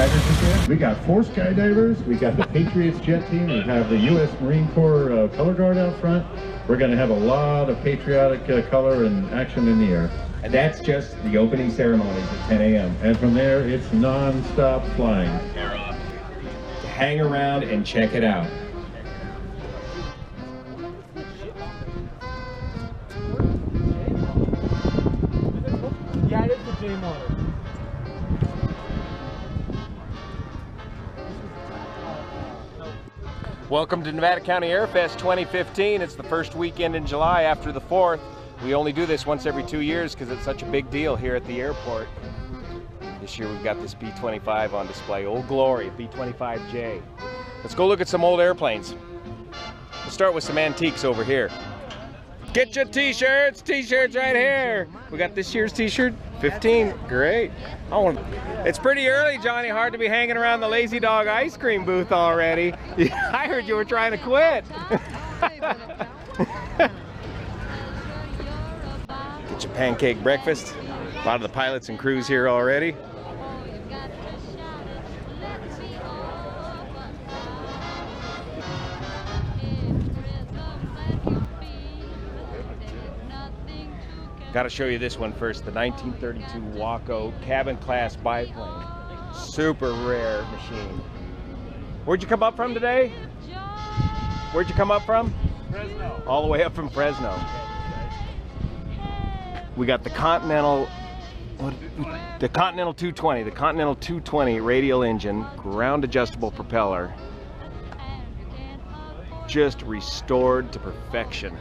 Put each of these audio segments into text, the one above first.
skydivers this year. We got 4 skydivers. We got the Patriots jet team. We have the U.S. Marine Corps color guard out front. We're going to have a lot of patriotic color and action in the air. And that's just the opening ceremonies at 10 a.m. And from there, it's non-stop flying. Hang around and check it out. Yeah, it is the J motor. Welcome to Nevada County Airfest 2015. It's the first weekend in July after the 4th. We only do this once every 2 years because it's such a big deal here at the airport. This year we've got this B-25 on display. Old Glory, B-25J. Let's go look at some old airplanes. We'll start with some antiques over here. Get your t-shirts right here. We got this year's t-shirt, 15, great. Oh, it's pretty early, Johnny, hard to be hanging around the Lazy Dog ice cream booth already. I heard you were trying to quit. Get your pancake breakfast. A lot of the pilots and crews here already. Got to show you this one first, the 1932 Waco cabin class biplane. Super rare machine. Where'd you come up from today? Where'd you come up from? Fresno. All the way up from Fresno. We got the Continental 220, the Continental 220 radial engine, ground adjustable propeller. Just restored to perfection.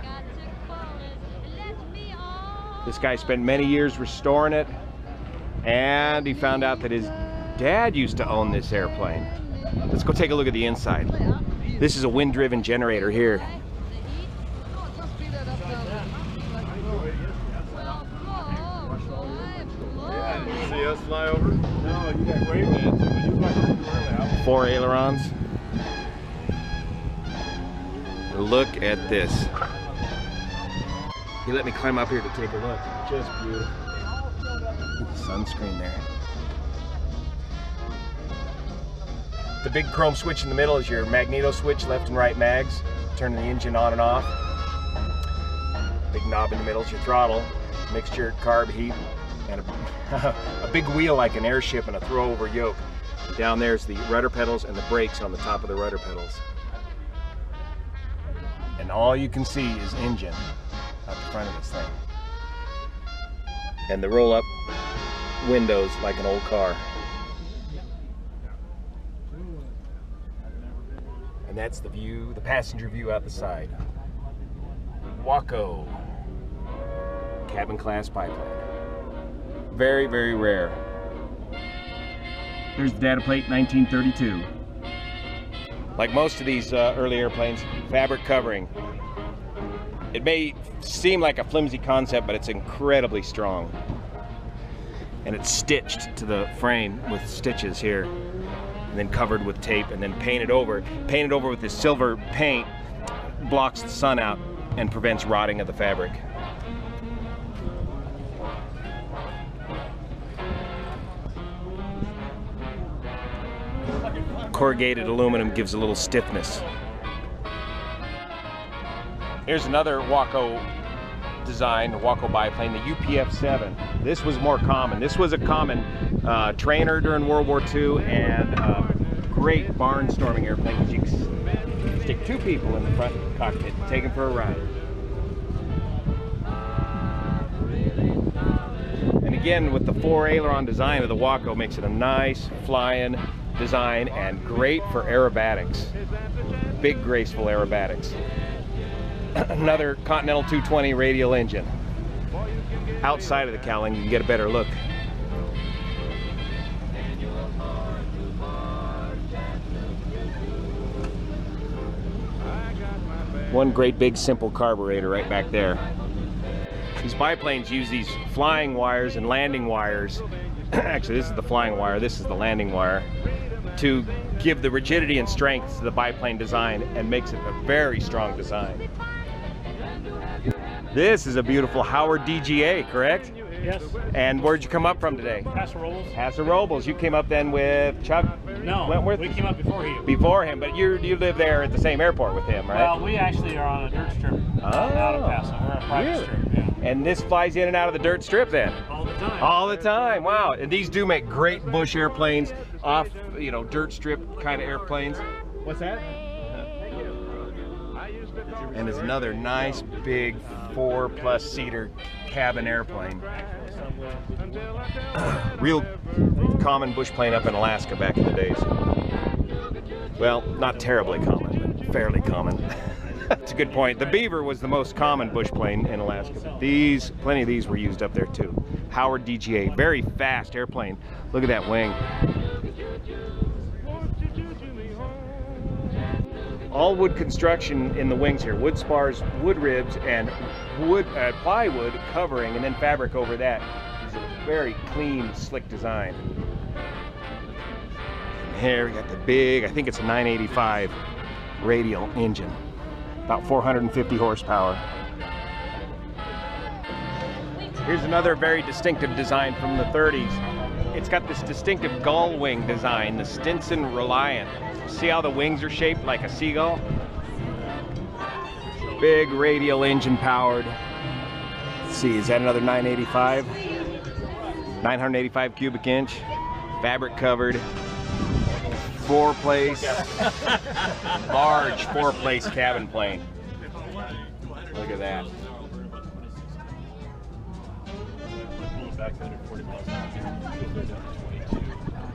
This guy spent many years restoring it, and he found out that his dad used to own this airplane. Let's go take a look at the inside. This is a wind-driven generator here. See us fly over? No, you got great man. 4 ailerons. Look at this. He let me climb up here to take a look. Just beautiful. Look at the sunscreen there. The big chrome switch in the middle is your magneto switch, left and right mags, turning the engine on and off. Big knob in the middle is your throttle, mixture carb heat, and a big wheel like an airship and a throw-over yoke. Down there's the rudder pedals and the brakes on the top of the rudder pedals. And all you can see is engine out the front of this thing. And the roll-up windows like an old car. And that's the view, the passenger view out the side. Waco cabin class biplane. Very, very rare. There's the data plate, 1932. Like most of these early airplanes, fabric covering. It may seem like a flimsy concept, but it's incredibly strong. And it's stitched to the frame with stitches here, and then covered with tape, and then painted over. Painted over with this silver paint blocks the sun out and prevents rotting of the fabric. Corrugated aluminum gives a little stiffness. Here's another Waco design, a Waco biplane, the UPF-7. This was more common. This was a common trainer during World War II and great barnstorming airplane. You can stick 2 people in the front cockpit and take them for a ride. And again, with the 4 aileron design of the Waco, makes it a nice flying design and great for aerobatics. Big graceful aerobatics. Another Continental 220 radial engine. Outside of the cowling, you can get a better look. One great big simple carburetor right back there. These biplanes use these flying wires and landing wires. Actually, this is the flying wire, this is the landing wire, to give the rigidity and strength to the biplane design and makes it a very strong design. This is a beautiful Howard DGA, correct? Yes. And where'd you come up from today? Paso Robles. Paso Robles. You came up then with Chuck No, Wentworth? we came up before he. Before him, but you live there at the same airport with him, right? Well, we actually are on a dirt strip out of Paso. We're on a private Really? strip. Yeah. And this flies in and out of the dirt strip then? All the time. All the time. Wow. And these do make great bush airplanes, off, dirt strip kind of airplanes. What's that? And there's another nice big 4+ seater cabin airplane. Real common bush plane up in Alaska back in the days. Well, not terribly common, but fairly common. That's a good point. The Beaver was the most common bush plane in Alaska, but plenty of these were used up there too. Howard DGA, very fast airplane. Look at that wing. All wood construction in the wings here. Wood spars, wood ribs, and plywood covering, and then fabric over that. It's a very clean, slick design. And here we got the big, I think it's a 985 radial engine. About 450 horsepower. Here's another very distinctive design from the 30s. It's got this distinctive gull wing design, the Stinson Reliant. See how the wings are shaped like a seagull? Big radial engine powered. Let's see, is that another 985? 985 cubic inch, fabric covered, 4-place, large 4-place cabin plane. Look at that.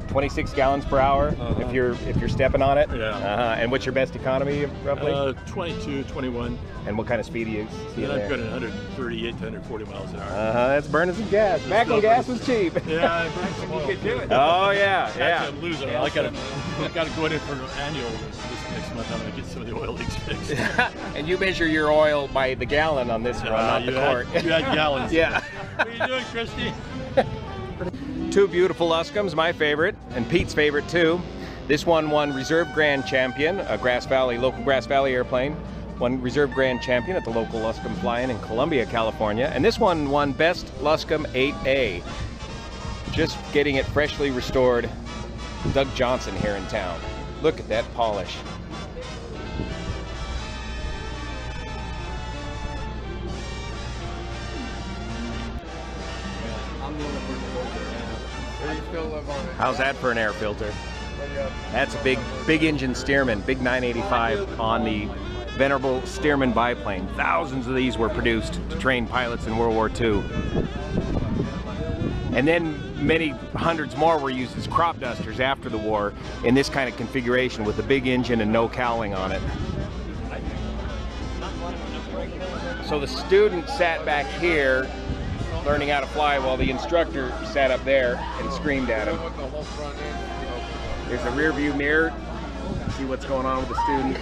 26 gallons per hour if you're stepping on it. Yeah. And what's your best economy roughly? 22, 21. And what kind of speed do you see And there? I've got 138 to 140 miles an hour. That's burning some gas. Back when gas was cheap. Yeah, I burned some oil. Oh yeah, Actually, yeah. I'm losing it. I gotta go in for an annual this next month. I'm gonna get some of the oil leaks fixed. And you measure your oil by the gallon on this run, not the quart. You had gallons. Yeah. What are you doing, Christy? Two beautiful Luscoms, my favorite, and Pete's favorite too. This one won Reserve Grand Champion, a local Grass Valley airplane. Won Reserve Grand Champion at the local Luscombe Fly-In in Columbia, California. And this one won Best Luscombe 8A. Just getting it freshly restored. Doug Johnson here in town. Look at that polish. How's that for an air filter? That's a big engine Stearman, big 985 on the venerable Stearman biplane. Thousands of these were produced to train pilots in World War II. And then many hundreds more were used as crop dusters after the war in this kind of configuration with the big engine and no cowling on it. So the student sat back here learning how to fly while the instructor sat up there and screamed at him. There's a rear view mirror, see what's going on with the student,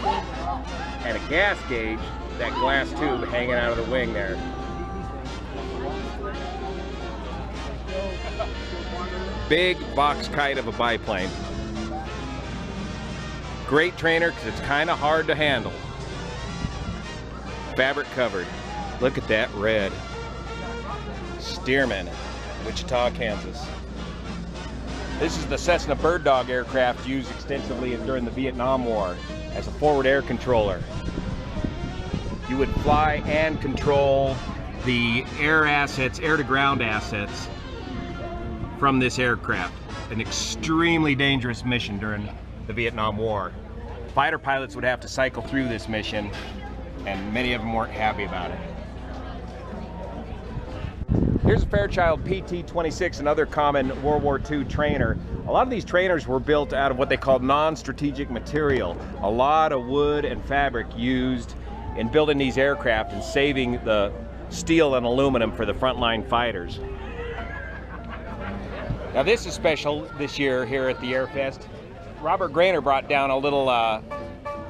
and a gas gauge, that glass tube hanging out of the wing there. Big box kite of a biplane. Great trainer because it's kind of hard to handle. Fabric covered. Look at that red. Stearman, Wichita, Kansas. This is the Cessna Bird Dog aircraft used extensively during the Vietnam War as a forward air controller. You would fly and control the air assets, air-to-ground assets from this aircraft. An extremely dangerous mission during the Vietnam War. Fighter pilots would have to cycle through this mission, and many of them weren't happy about it. Here's a Fairchild PT-26, another common World War II trainer. A lot of these trainers were built out of what they called non-strategic material. A lot of wood and fabric used in building these aircraft and saving the steel and aluminum for the frontline fighters. Now this is special this year here at the Airfest. Robert Grainer brought down a little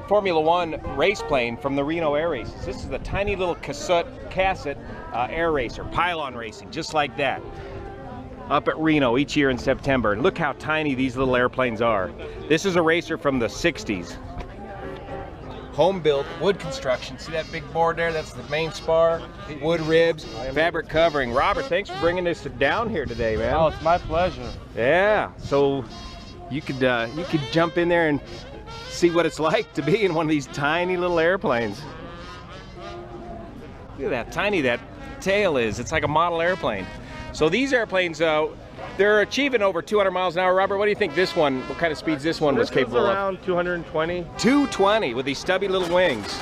Formula One race plane from the Reno Air Races. This is a tiny little Cassett air racer, pylon racing, just like that, up at Reno each year in September. And look how tiny these little airplanes are. This is a racer from the 60s. home-built wood construction. See that big board there? That's the main spar, wood ribs, fabric covering. Robert, thanks for bringing this down here today, man. Oh, it's my pleasure. Yeah, so you could jump in there and see what it's like to be in one of these tiny little airplanes. Look at that tiny that tail is. It's like a model airplane. So these airplanes, they're achieving over 200 miles an hour. Robert, what do you think this one, what kind of speeds this one was capable of? Around 220. 220 with these stubby little wings.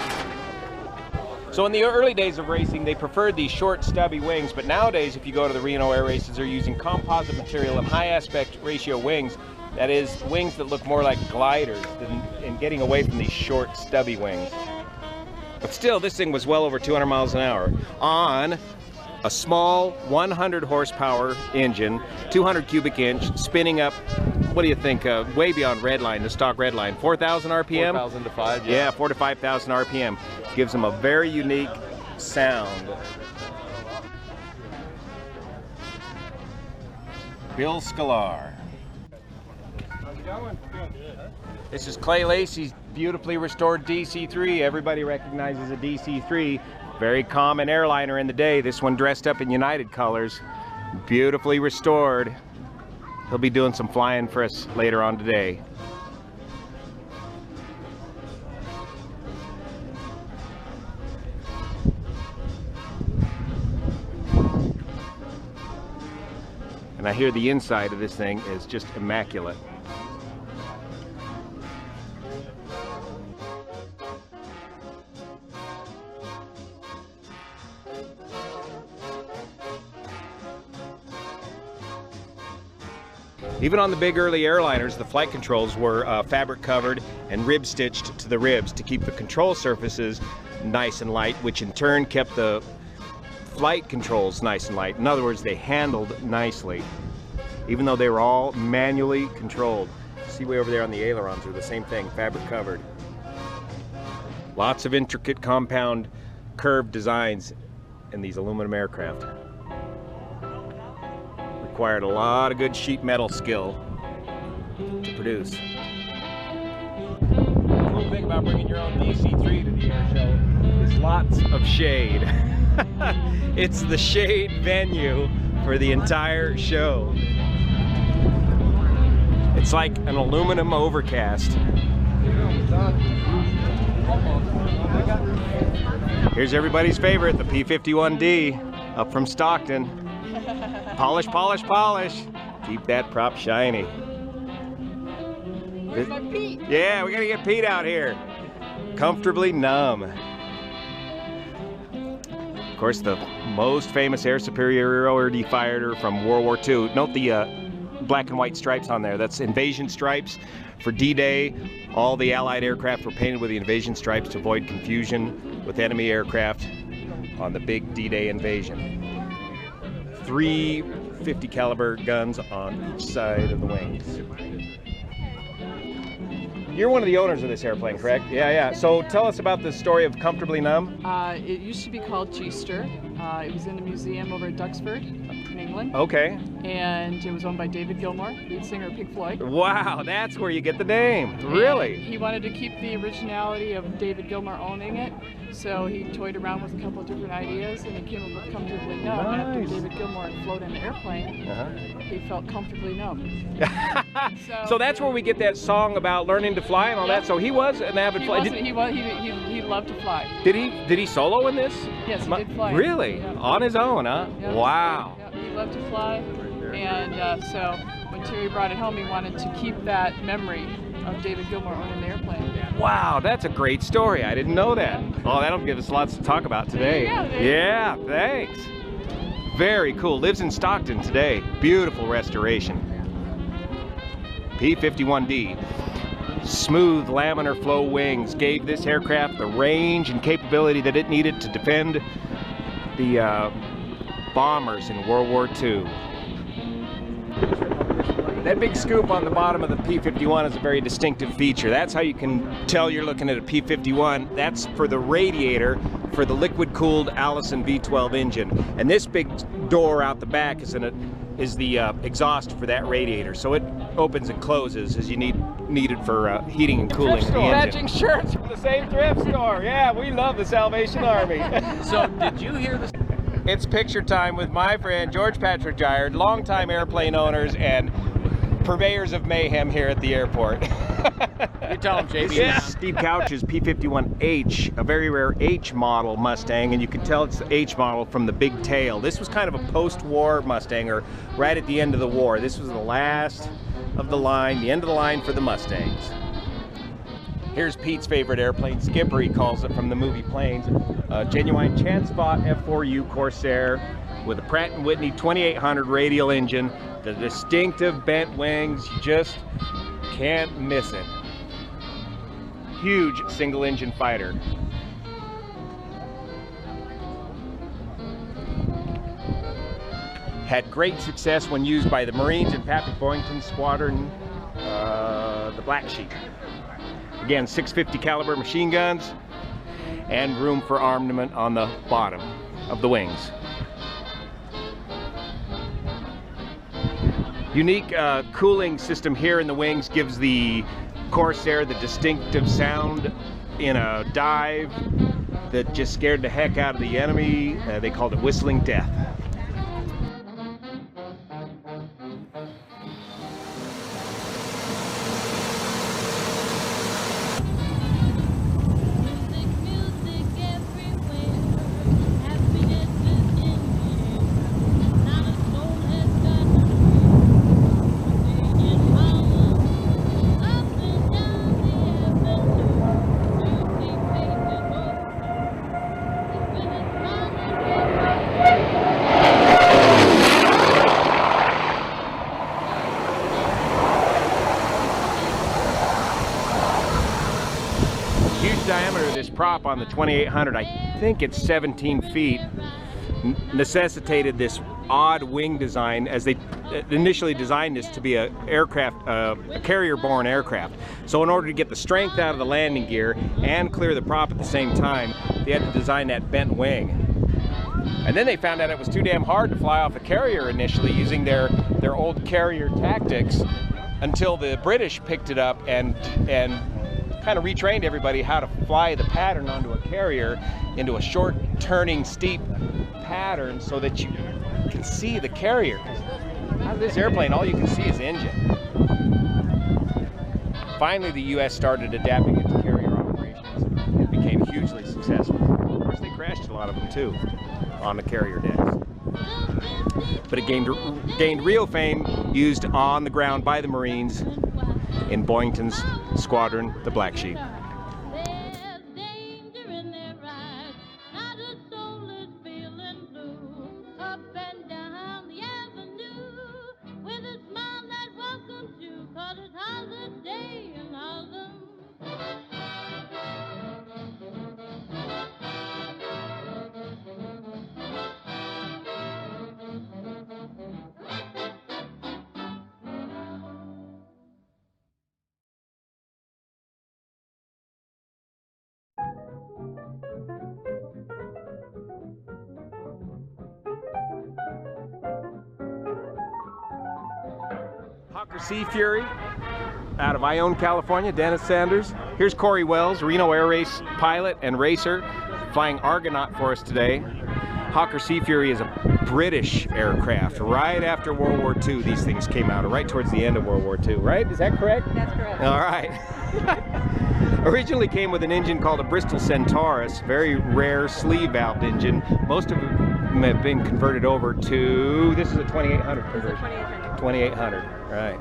So in the early days of racing, they preferred these short, stubby wings, but nowadays, if you go to the Reno air races, they're using composite material and high aspect ratio wings. That is, wings that look more like gliders and getting away from these short, stubby wings. But still, this thing was well over 200 miles an hour on a small 100 horsepower engine, 200 cubic inch, spinning up, what do you think, way beyond redline, the stock redline, 4,000 RPM? 4,000 to 5, yeah. Yeah, 4,000 to 5,000 RPM. Gives them a very unique sound. Bill Scalar. How's it going? This is Clay Lacey's beautifully restored DC-3. Everybody recognizes a DC-3. Very common airliner in the day. This one dressed up in United colors. Beautifully restored. He'll be doing some flying for us later on today. And I hear the inside of this thing is just immaculate. Even on the big early airliners, the flight controls were fabric covered and rib stitched to the ribs to keep the control surfaces nice and light, which in turn kept the flight controls nice and light. In other words, they handled nicely, even though they were all manually controlled. See way over there on the ailerons are the same thing, fabric covered. Lots of intricate compound curved designs in these aluminum aircraft. Required a lot of good sheet metal skill to produce. The cool thing about bringing your own DC-3 to the air show is lots of shade. It's the shade venue for the entire show. It's like an aluminum overcast. Here's everybody's favorite, the P-51D, up from Stockton. Polish, polish, polish. Keep that prop shiny. Where's my Pete? Yeah, we gotta get Pete out here. Comfortably numb. Of course, the most famous air superiority fighter from World War II. Note the black and white stripes on there. That's invasion stripes for D-Day. All the Allied aircraft were painted with the invasion stripes to avoid confusion with enemy aircraft on the big D-Day invasion. 3 50 caliber guns on each side of the wings. You're one of the owners of this airplane, correct? Yeah. So tell us about the story of Comfortably Numb. It used to be called G-Ster. It was in a museum over at Duxford in England. Okay. And it was owned by David Gilmour, lead singer of Pink Floyd. Wow, that's where you get the name. Really? And he wanted to keep the originality of David Gilmour owning it, so he toyed around with a couple of different ideas, and he came up with Comfortably Numb. Nice. After David Gilmour had flown in the airplane, he felt comfortably numb. So that's where we get that song about learning to fly and all that. So he was an avid flier. He loved to fly. Did he solo in this? Yes, he did fly. Really? Yeah. On his own, huh? Yeah, Wow. yeah, he loved to fly, and so when Terry brought it home, he wanted to keep that memory of David Gilmour owning the airplane. Wow, that's a great story. I didn't know that. Oh, that'll give us lots to talk about today. Yeah, thanks. Very cool. Lives in Stockton today. Beautiful restoration. P-51D. Smooth laminar flow wings gave this aircraft the range and capability that it needed to defend the bombers in World War II. That big scoop on the bottom of the P-51 is a very distinctive feature. That's how you can tell you're looking at a P-51. That's for the radiator for the liquid-cooled Allison V12 engine. And this big door out the back is is the exhaust for that radiator. So it opens and closes as you need it for heating and cooling the engine. Matching shirts from the same thrift store. Yeah, we love the Salvation Army. So did you hear this? It's picture time with my friend George Patrick Giard, longtime airplane owners and purveyors of mayhem here at the airport. You tell him, JB. Yeah. Steve Couch's P-51H, a very rare H model Mustang, and you can tell it's the H model from the big tail. This was kind of a post-war Mustang, or right at the end of the war. This was the last of the line, the end of the line for the Mustangs. Here's Pete's favorite airplane, Skipper, he calls it, from the movie Planes. A genuine chance spot F4U Corsair with a Pratt & Whitney 2800 radial engine, the distinctive bent wings, you just can't miss it. Huge single engine fighter. Had great success when used by the Marines in Pappy Boynton's squadron, the Black Sheep. Again, 650 caliber machine guns and room for armament on the bottom of the wings. Unique cooling system here in the wings gives the Corsair the distinctive sound in a dive that just scared the heck out of the enemy. They called it whistling death. Diameter of this prop on the 2800, I think it's 17 feet, necessitated this odd wing design, as they initially designed this to be a carrier-borne aircraft. So in order to get the strength out of the landing gear and clear the prop at the same time, they had to design that bent wing. And then they found out it was too damn hard to fly off a carrier initially, using their old carrier tactics, until the British picked it up and kind of retrained everybody how to fly the pattern onto a carrier into a short turning steep pattern so that you can see the carrier. Out of this airplane, all you can see is engine. Finally, the US started adapting it to carrier operations and became hugely successful. Of course, they crashed a lot of them too on the carrier decks. But it gained real fame used on the ground by the Marines in Boynton's squadron, the Black Sheep. Hawker Sea Fury out of Ione, California, Dennis Sanders. Here's Corey Wells, Reno Air Race pilot and racer, flying Argonaut for us today. Hawker Sea Fury is a British aircraft. Right after World War II, these things came out, or right towards the end of World War II, right? Is that correct? That's correct. All right. Originally came with an engine called a Bristol Centaurus, very rare sleeve valve engine. Most of them have been converted over to, this is a 2800 conversion. 2800, right.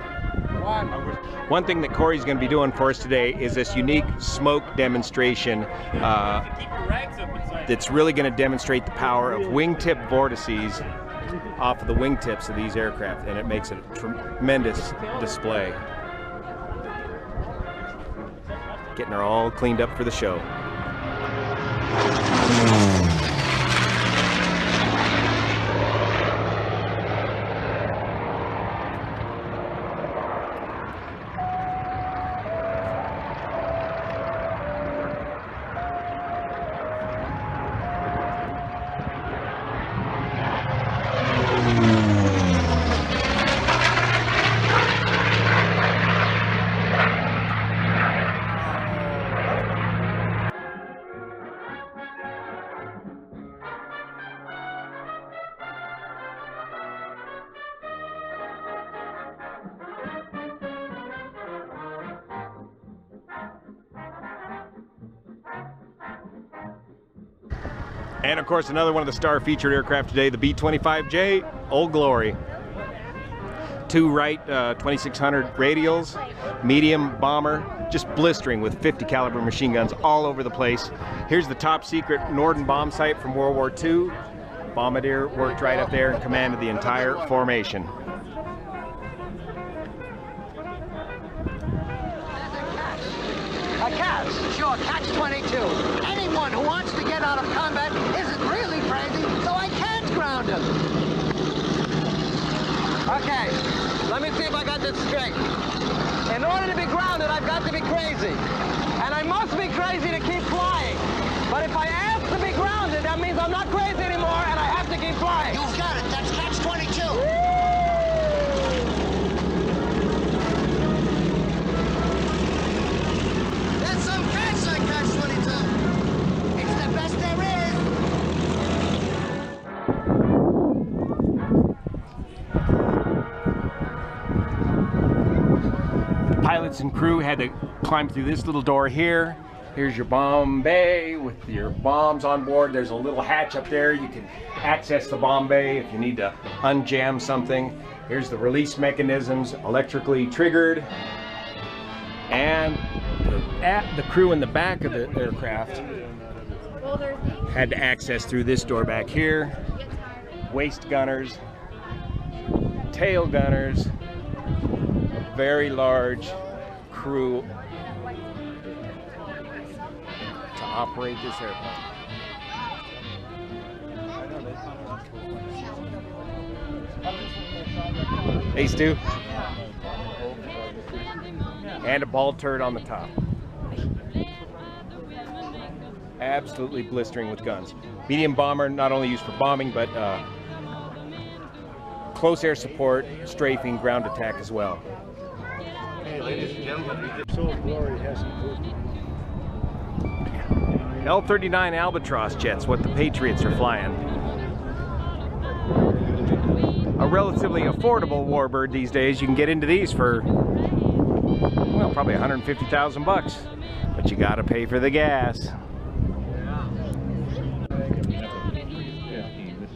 One thing that Corey's going to be doing for us today is this unique smoke demonstration that's really going to demonstrate the power of wingtip vortices off of the wingtips of these aircraft, and it makes it a tremendous display. Getting her all cleaned up for the show. And of course, another one of the star featured aircraft today, the B-25J, Old Glory. 2 Wright 2600 radials, medium bomber, just blistering with 50 caliber machine guns all over the place. Here's the top secret Norden bomb site from World War II. Bombardier worked right up there and commanded the entire formation. A catch, sure, catch-22. Anyone who wants to get out of combat isn't really crazy, so I can't ground him. Okay, let me see if I got this straight. In order to be grounded, I've got to be crazy. And I must be crazy to keep flying. But if I ask to be grounded, that means I'm not crazy anymore and I have to keep flying. You've got it, that's catch-22. Pilots and crew had to climb through this little door here. Here's your bomb bay with your bombs on board. There's a little hatch up there. You can access the bomb bay if you need to unjam something. Here's the release mechanisms, electrically triggered. And the crew in the back of the aircraft had to access through this door back here. Waist gunners, tail gunners, a very large crew to operate this airplane. Hey, Stu. And a ball turret on the top. Absolutely blistering with guns. Medium bomber, not only used for bombing, but close air support, strafing, ground attack as well. Hey, ladies and gentlemen, Old Glory has improved. L-39 Albatross jets, what the Patriots are flying. A relatively affordable warbird these days. You can get into these for, well, probably 150,000 bucks, but you gotta pay for the gas. This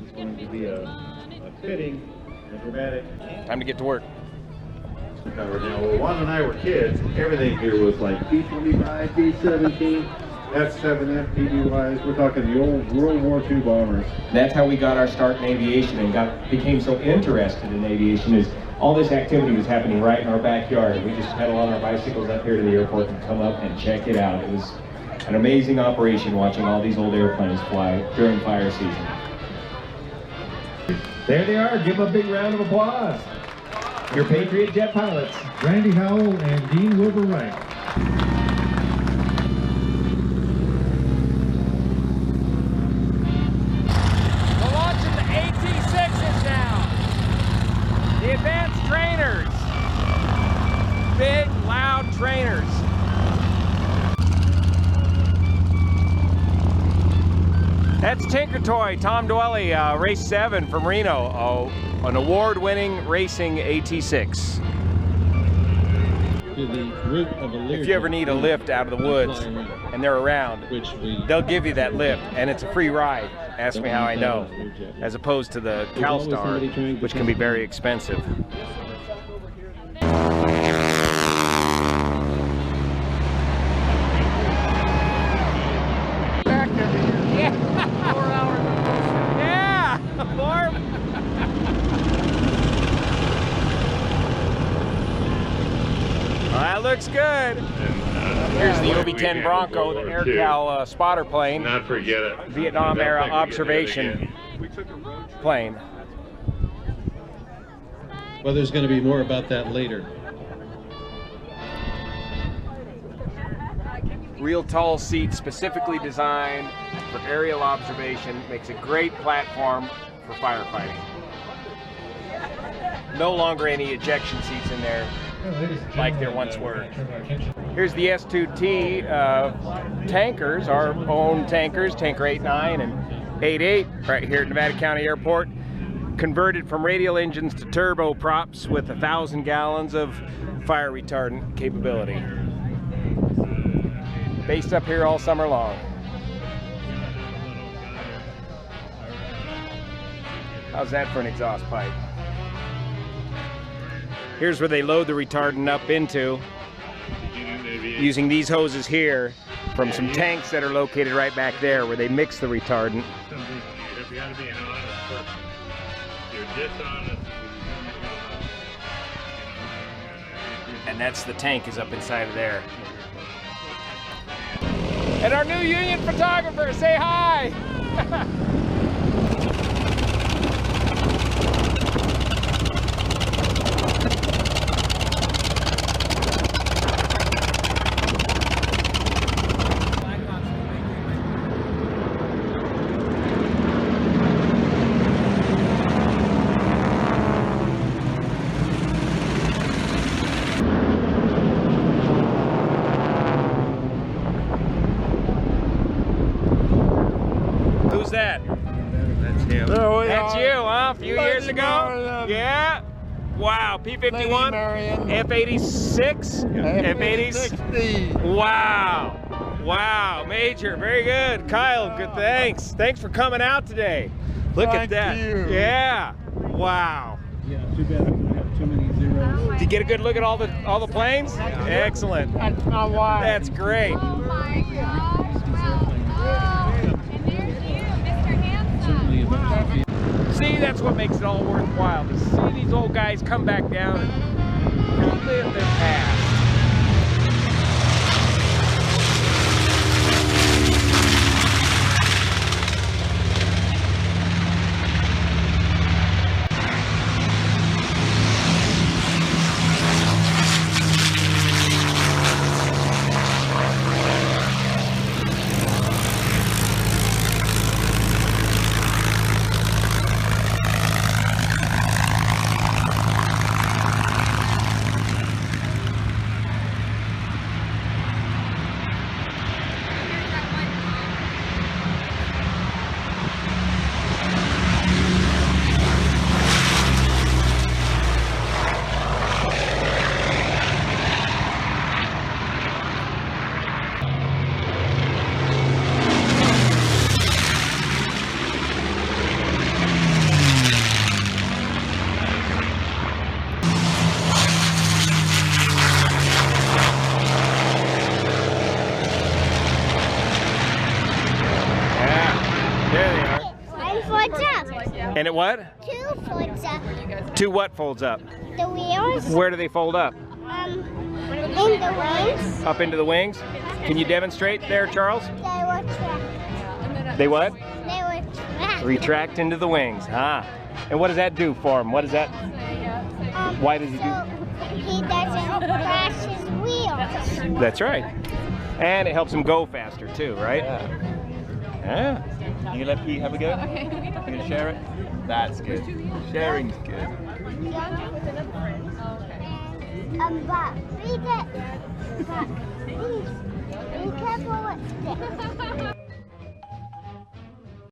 is going to be a fitting, a dramatic. Time to get to work. Now, when Juan and I were kids, everything here was like B-25, B-17, F-7F, PBYs. We're talking the old World War II bombers. That's how we got our start in aviation and became so interested in aviation. Is all this activity was happening right in our backyard. We just pedal on our bicycles up here to the airport and come up and check it out. It was an amazing operation watching all these old airplanes fly during fire season. There they are. Give them a big round of applause. Your Patriot jet pilots. Randy Howell and Dean Wilbur Wright. We're launching the AT-6s now. The advanced trainers. Big, loud trainers. That's Tinker Toy, Tom Dwelly, Race 7 from Reno. An award-winning racing AT-6. If you ever need a lift out of the woods and they're around, they'll give you that lift, and it's a free ride. Ask me how I know, as opposed to the CalStar, which can be very expensive. That looks good. Here's the OB-10 Bronco, the AirCal spotter plane. Not forget it. Vietnam era observation plane. Well, there's going to be more about that later. Real tall seats, specifically designed for aerial observation. Makes a great platform for firefighting. No longer any ejection seats in there like there once were. Here's the S2T tankers, our own tankers, Tanker 8.9 and 8.8, right here at Nevada County Airport. Converted from radial engines to turbo props with 1,000 gallons of fire retardant capability. Based up here all summer long. How's that for an exhaust pipe? Here's where they load the retardant up into, using these hoses here from some tanks that are located right back there where they mix the retardant. And that's the tank is up inside of there. And our new union photographer, say hi! Who's that? That's him. That's you, huh? A few years ago? Yeah? Wow, P-51? F-86? F-80s? Wow. Wow, Major, very good. Kyle, good, thanks. Thanks for coming out today. Look at that. Yeah. Wow. Yeah, too bad I don't have too many zeros. Did you get a good look at all the planes? Excellent. That's my wife. That's great. Oh my gosh. Oh, and there's you, Mr. Handsome. Certainly about See, that's what makes it all worthwhile, to see these old guys come back down and relive their past. And it what? 2 folds up. 2 what folds up? The wheels. Where do they fold up? In the wings. Up into the wings? Can you demonstrate there, Charles? They were trapped. They what? They were trapped. Retract into the wings. Ah. And what does that do for him? What is that? Why does he do? So he doesn't crash his wheels. That's right. And it helps him go faster too, right? Yeah. You gonna let Pete have a go? Okay. You gonna share it? That's good. Sharing's good. But read it. But please, be careful what's this.